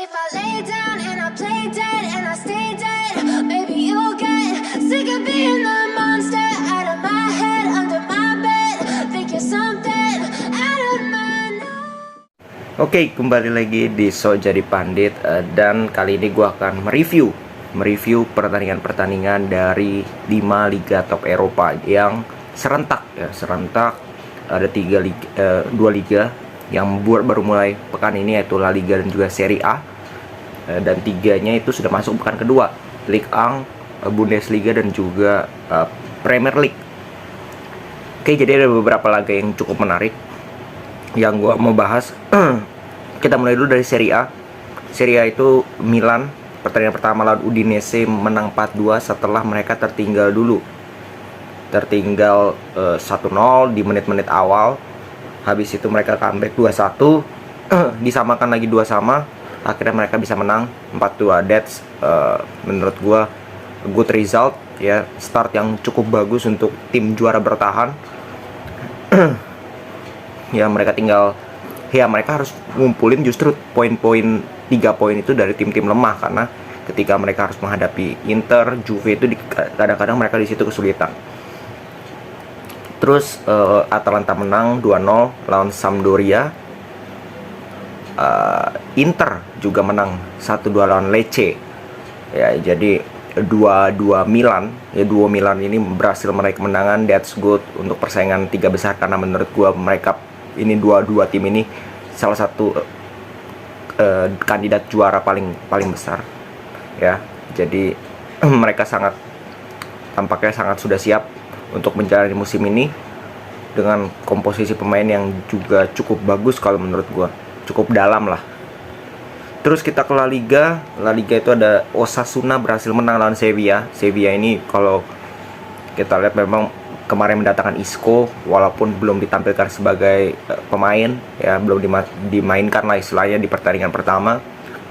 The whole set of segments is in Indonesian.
if I lay down and I play dead and I stay dead, maybe you'll get sick of being the monster out of my head, under my bed. Think you're something out of my mind. Oke, kembali lagi di So Jadi Pandit, dan kali ini gue akan mereview pertandingan-pertandingan dari 5 liga top Eropa yang serentak ya, ada 2 liga yang baru mulai pekan ini, yaitu La Liga dan juga Serie A, dan 3-nya itu sudah masuk pekan kedua, Ligue 1, Bundesliga dan juga Premier League. Oke, jadi ada beberapa laga yang cukup menarik yang gue mau bahas. Kita mulai dulu dari Serie A. Serie A itu Milan, pertandingan pertama lawan Udinese menang 4-2 setelah mereka tertinggal 1-0 di menit-menit awal. Habis itu mereka comeback 2-1, disamakan lagi 2-2. Akhirnya mereka bisa menang 4-2. That's menurut gua good result ya, start yang cukup bagus untuk tim juara bertahan. Ya, mereka harus ngumpulin justru poin-poin 3 poin itu dari tim-tim lemah, karena ketika mereka harus menghadapi Inter, Juve itu kadang-kadang mereka di situ kesulitan. Terus Atalanta menang 2-0 lawan Sampdoria. Inter juga menang 1-2 lawan Lecce. Ya, jadi 2-2 Milan. Ya, 2 Milan ini berhasil meraih kemenangan. That's good untuk persaingan 3 besar, karena menurut gua mereka ini dua tim ini salah satu kandidat juara paling besar. Ya, jadi mereka tampaknya sangat sudah siap untuk menjalani musim ini dengan komposisi pemain yang juga cukup bagus kalau menurut gua, cukup dalam lah. Terus kita ke La Liga. La Liga itu ada Osasuna berhasil menang lawan Sevilla. Sevilla ini kalau kita lihat memang kemarin mendatangkan Isco, walaupun belum ditampilkan sebagai pemain ya, belum dimainkan lah istilahnya di pertandingan pertama.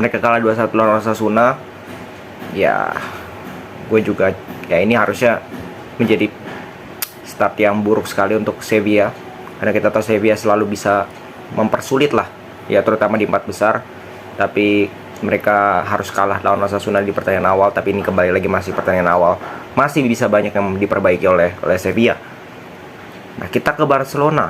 Mereka kalah 2-1 lawan Osasuna. Ya, gue juga ya, ini harusnya menjadi start yang buruk sekali untuk Sevilla, karena kita tahu Sevilla selalu bisa mempersulit lah ya, terutama di 4 besar. Tapi mereka harus kalah lawan Osasuna di pertandingan awal. Tapi ini kembali lagi masih pertandingan awal, masih bisa banyak yang diperbaiki oleh Sevilla. Nah, kita ke Barcelona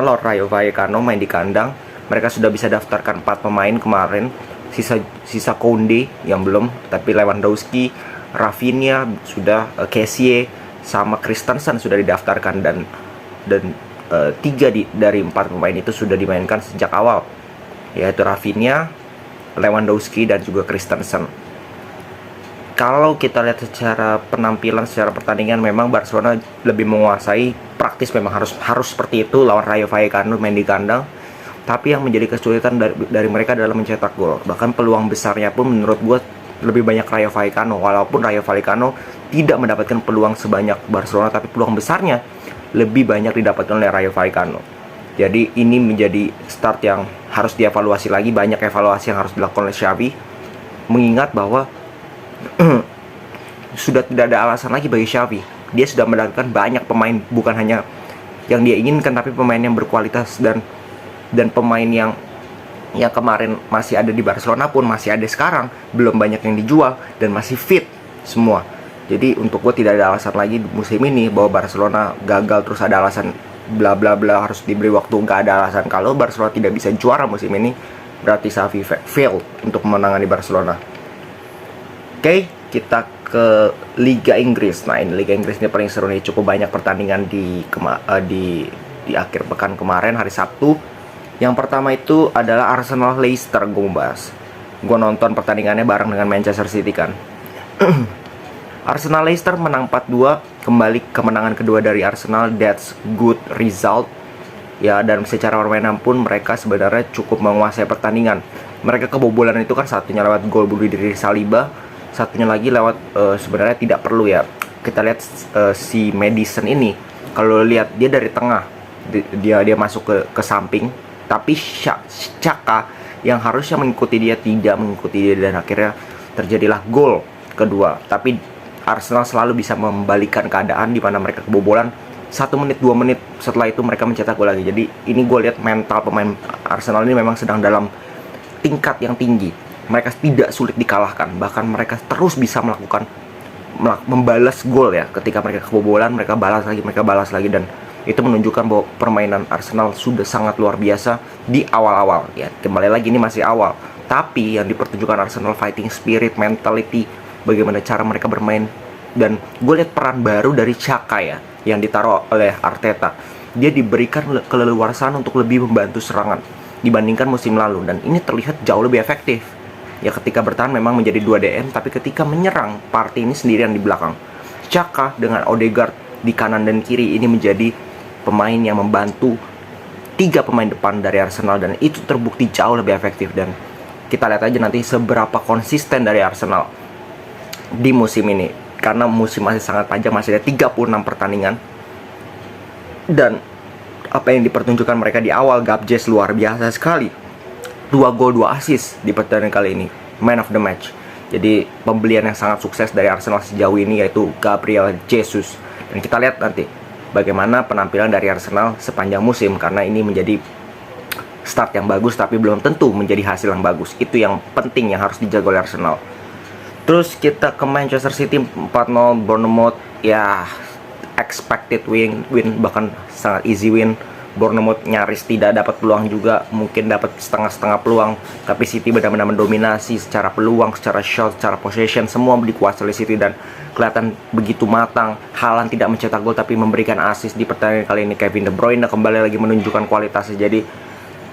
lawan Rayo Vallecano main di kandang. Mereka sudah bisa daftarkan 4 pemain kemarin, sisa Koundé yang belum, tapi Lewandowski, Rafinha sudah, Kessie sama Christensen sudah didaftarkan, dan 3 dari 4 pemain itu sudah dimainkan sejak awal, yaitu Rafinha, Lewandowski dan juga Christensen. Kalau kita lihat secara penampilan, secara pertandingan, memang Barcelona lebih menguasai, praktis memang harus seperti itu lawan Rayo Vallecano main di kandang. Tapi yang menjadi kesulitan dari mereka adalah mencetak gol. Bahkan peluang besarnya pun menurut gue lebih banyak Rayo Vallecano, walaupun Rayo Vallecano tidak mendapatkan peluang sebanyak Barcelona, tapi peluang besarnya lebih banyak didapatkan oleh Rayo Vallecano. Jadi ini menjadi start yang harus dievaluasi lagi, banyak evaluasi yang harus dilakukan oleh Xavi, mengingat bahwa sudah tidak ada alasan lagi bagi Xavi. Dia sudah mendatangkan banyak pemain, bukan hanya yang dia inginkan, tapi pemain yang berkualitas, dan pemain yang kemarin masih ada di Barcelona pun masih ada sekarang, belum banyak yang dijual dan masih fit semua. Jadi untuk gue tidak ada alasan lagi musim ini bahwa Barcelona gagal terus ada alasan bla bla bla harus diberi waktu. Gak ada alasan. Kalau Barcelona tidak bisa juara musim ini, berarti Xavi fail untuk menangani Barcelona. Oke, kita ke Liga Inggris. Nah, ini Liga Inggris ini paling seru nih, cukup banyak pertandingan di akhir pekan kemarin, hari Sabtu. Yang pertama itu adalah Arsenal Leicester. Gue nonton pertandingannya bareng dengan Manchester City kan. Arsenal Leicester menang 4-2, kembali kemenangan kedua dari Arsenal. That's good result ya, dan secara permainan pun mereka sebenarnya cukup menguasai pertandingan. Mereka kebobolan itu kan, satunya lewat gol bunuh diri Saliba, satunya lagi lewat sebenarnya tidak perlu ya. Kita lihat si Maddison ini, kalau lihat dia dari tengah, dia masuk ke samping, tapi Xhaka yang harusnya mengikuti dia tidak mengikuti dia, dan akhirnya terjadilah gol kedua. Tapi Arsenal selalu bisa membalikan keadaan di mana mereka kebobolan 1 menit 2 menit setelah itu mereka mencetak gol lagi. Jadi ini gue lihat mental pemain Arsenal ini memang sedang dalam tingkat yang tinggi. Mereka tidak sulit dikalahkan, bahkan mereka terus bisa membalas gol ya. Ketika mereka kebobolan, mereka balas lagi, dan itu menunjukkan bahwa permainan Arsenal sudah sangat luar biasa di awal-awal ya. Kembali lagi, ini masih awal, tapi yang dipertunjukkan Arsenal fighting spirit, mentality, bagaimana cara mereka bermain. Dan gue lihat peran baru dari Xhaka ya, yang ditaruh oleh Arteta. Dia diberikan keleluasaan untuk lebih membantu serangan dibandingkan musim lalu, dan ini terlihat jauh lebih efektif. Ya, ketika bertahan memang menjadi 2 DM, tapi ketika menyerang, Partey ini sendirian di belakang. Xhaka dengan Odegaard di kanan dan kiri ini menjadi pemain yang membantu 3 pemain depan dari Arsenal, dan itu terbukti jauh lebih efektif. Dan kita lihat aja nanti seberapa konsisten dari Arsenal di musim ini, karena musim masih sangat panjang, masih ada 36 pertandingan. Dan apa yang dipertunjukkan mereka di awal, Gabjes luar biasa sekali. 2 gol 2 assist di pertandingan kali ini, man of the match. Jadi pembelian yang sangat sukses dari Arsenal sejauh ini yaitu Gabriel Jesus. Dan kita lihat nanti bagaimana penampilan dari Arsenal sepanjang musim, karena ini menjadi start yang bagus tapi belum tentu menjadi hasil yang bagus. Itu yang penting yang harus dijaga oleh Arsenal. Terus kita ke Manchester City 4-0 Bournemouth, ya expected win, bahkan sangat easy win. Bournemouth nyaris tidak dapat peluang juga, mungkin dapat setengah-setengah peluang, tapi City benar-benar mendominasi secara peluang, secara shot, secara possession, semua dikuasai oleh City dan kelihatan begitu matang. Haaland tidak mencetak gol tapi memberikan assist di pertandingan kali ini. Kevin De Bruyne kembali lagi menunjukkan kualitasnya, jadi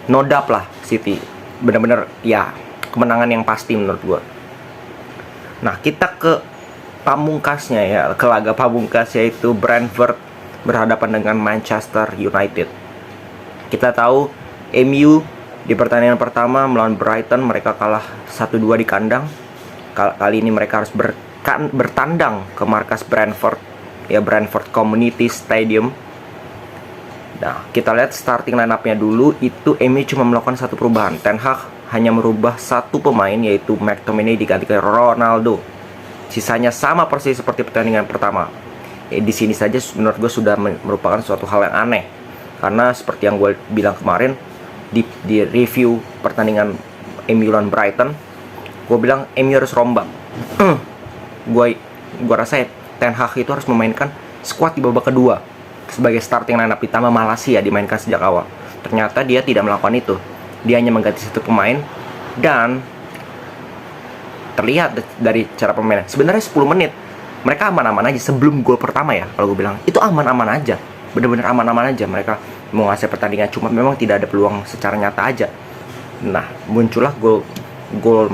no doubt lah City, benar-benar ya kemenangan yang pasti menurut gua. Nah, kita ke pamungkasnya ya, ke laga pamungkas, yaitu Brentford berhadapan dengan Manchester United. Kita tahu MU di pertandingan pertama melawan Brighton mereka kalah 1-2 di kandang. Kali ini mereka harus bertandang ke markas Brentford, ya Brentford Community Stadium. Nah, kita lihat starting line-up-nya dulu. Itu MU cuma melakukan satu perubahan. Ten Hag hanya merubah satu pemain, yaitu McTominay digantikan Ronaldo. Sisanya sama persis seperti pertandingan pertama. Di sini saja menurut gue sudah merupakan suatu hal yang aneh, karena seperti yang gue bilang kemarin di review pertandingan MU lawan Brighton, gue bilang MU harus rombak. Gue rasa Ten Hag itu harus memainkan squad di babak kedua sebagai starting lineup, ditambah Malaysia dimainkan sejak awal. Ternyata dia tidak melakukan itu. Dia hanya mengganti satu pemain, dan terlihat dari cara permainan sebenarnya 10 menit mereka aman-aman aja sebelum gol pertama ya. Kalau gue bilang itu aman-aman aja, bener-bener aman-aman aja. Mereka menguasai pertandingan, cuma memang tidak ada peluang secara nyata aja. Nah, muncullah gol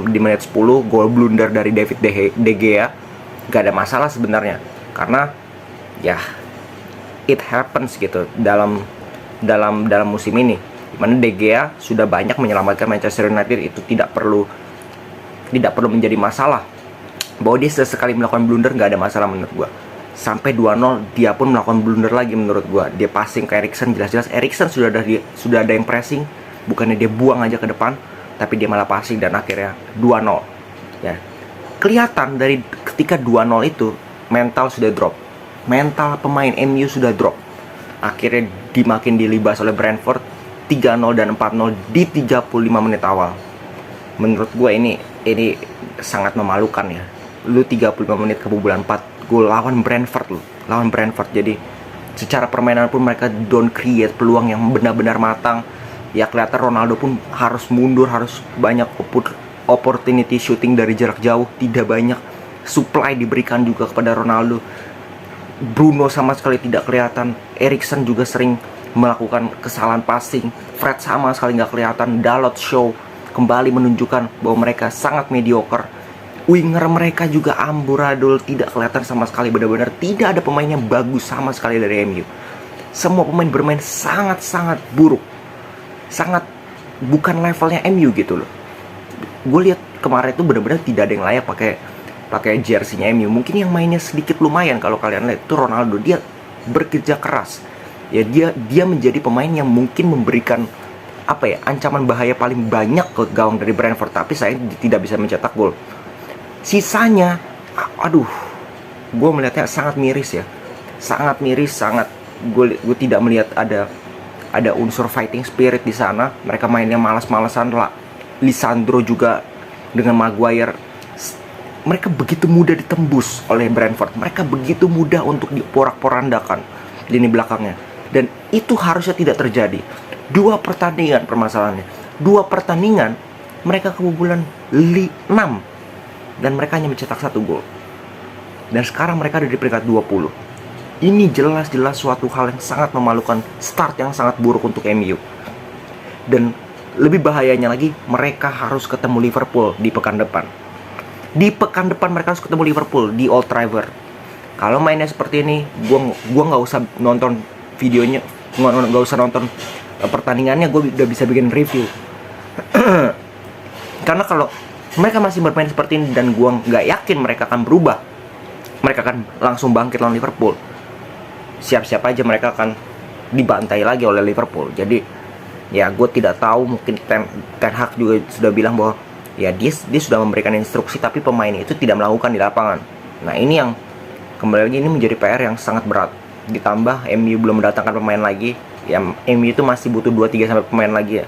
di menit 10, gol blunder dari David De Gea. Gak ada masalah sebenarnya, karena ya it happens gitu dalam musim ini, dimana De Gea sudah banyak menyelamatkan Manchester United. Itu tidak perlu menjadi masalah. Bahwa dia sesekali melakukan blunder gak ada masalah menurut gua. Sampai 2-0 dia pun melakukan blunder lagi menurut gua. Dia passing ke Eriksen, jelas-jelas Eriksen sudah ada yang pressing, bukannya dia buang aja ke depan, tapi dia malah passing, dan akhirnya 2-0 ya. Kelihatan dari ketika 2-0 itu mental sudah drop. Mental pemain MU sudah drop. Akhirnya dimakin dilibas oleh Brentford 3-0 dan 4-0 di 35 menit awal. Menurut gue ini sangat memalukan ya. Lu 35 menit kebobolan 4 gol lawan Brentford. Jadi secara permainan pun mereka don't create peluang yang benar-benar matang. Ya kelihatan Ronaldo pun harus mundur, harus banyak opportunity shooting dari jarak jauh, tidak banyak supply diberikan juga kepada Ronaldo. Bruno sama sekali tidak kelihatan. Eriksen juga sering melakukan kesalahan passing. Fred sama sekali nggak kelihatan. Dalot show kembali menunjukkan bahwa mereka sangat mediocre. Winger mereka juga amburadul, tidak kelihatan sama sekali. Benar-benar tidak ada pemain yang bagus sama sekali dari MU. Semua pemain bermain sangat-sangat buruk, sangat bukan levelnya MU gitu loh. Gue lihat kemarin itu benar-benar tidak ada yang layak pakai jersey-nya MU. Mungkin yang mainnya sedikit lumayan kalau kalian lihat itu Ronaldo. Dia bekerja keras. Ya dia menjadi pemain yang mungkin memberikan ancaman bahaya paling banyak ke gawang dari Brentford, tapi saya tidak bisa mencetak gol. Sisanya gue melihatnya sangat miris ya. Gue tidak melihat ada unsur fighting spirit di sana. Mereka mainnya malas-malasan lah. Lisandro juga dengan Maguire, mereka begitu mudah ditembus oleh Brentford. Mereka begitu mudah untuk diporak-porandakan lini belakangnya. Dan itu harusnya tidak terjadi. 2 pertandingan permasalahannya. 2 pertandingan mereka kebobolan 6 dan mereka hanya mencetak 1 gol. Dan sekarang mereka ada di peringkat 20. Ini jelas-jelas suatu hal yang sangat memalukan, start yang sangat buruk untuk MU. Dan lebih bahayanya lagi, mereka harus ketemu Liverpool di pekan depan. Di pekan depan mereka harus ketemu Liverpool di Old Trafford. Kalau mainnya seperti ini, gua nggak usah nonton videonya, nggak usah nonton pertandingannya, gue udah bisa bikin review. Karena kalau mereka masih bermain seperti ini dan gua nggak yakin mereka akan berubah, mereka akan langsung bangkit lawan Liverpool. Siap-siap aja mereka akan dibantai lagi oleh Liverpool. Jadi ya gue tidak tahu, mungkin Ten Hag juga sudah bilang bahwa ya dia sudah memberikan instruksi tapi pemain itu tidak melakukan di lapangan. Nah ini yang kembali lagi ini menjadi PR yang sangat berat. Ditambah MU belum mendatangkan pemain lagi. Ya MU itu masih butuh 2-3 sampai pemain lagi ya.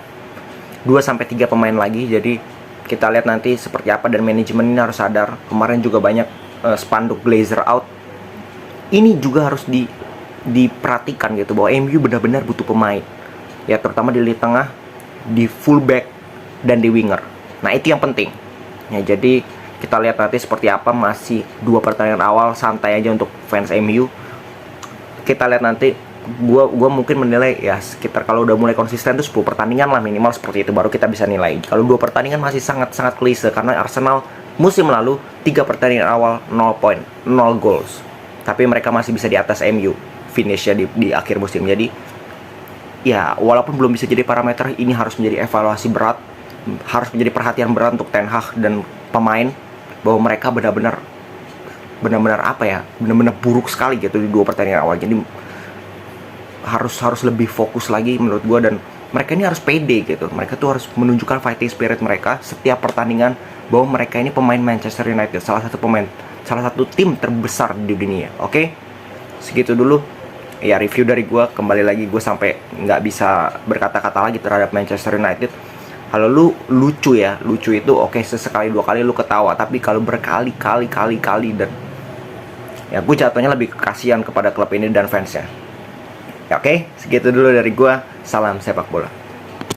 2-3 pemain lagi. Jadi kita lihat nanti seperti apa, dan manajemen ini harus sadar. Kemarin juga banyak spanduk Glazer out. Ini juga harus diperhatikan gitu, bahwa MU benar-benar butuh pemain. Ya terutama di lini tengah, di fullback dan di winger. Nah itu yang penting. Ya jadi kita lihat nanti seperti apa. Masih 2 pertandingan awal, santai aja untuk fans MU. Kita lihat nanti. Gua mungkin menilai ya sekitar, kalau udah mulai konsisten tuh 10 pertandingan lah minimal, seperti itu baru kita bisa nilai. Kalau 2 pertandingan masih sangat klise, karena Arsenal musim lalu 3 pertandingan awal 0 poin, 0 goals. Tapi mereka masih bisa di atas MU finishnya di akhir musim. Jadi ya walaupun belum bisa jadi parameter, ini harus menjadi evaluasi berat, harus menjadi perhatian berat untuk Ten Hag dan pemain, bahwa mereka benar-benar apa ya, benar-benar buruk sekali gitu di 2 pertandingan awal. Jadi harus lebih fokus lagi menurut gue, dan mereka ini harus pede gitu. Mereka tuh harus menunjukkan fighting spirit mereka setiap pertandingan, bahwa mereka ini pemain Manchester United, salah satu tim terbesar di dunia. Oke? Segitu dulu ya review dari gue. Kembali lagi, gue sampai nggak bisa berkata-kata lagi terhadap Manchester United. Kalau lu lucu itu oke, sesekali 2 kali lu ketawa, tapi kalau berkali-kali dan ya gue jatuhnya lebih kasihan kepada klub ini dan fansnya. Ya, oke, segitu dulu dari gua. Salam sepak bola.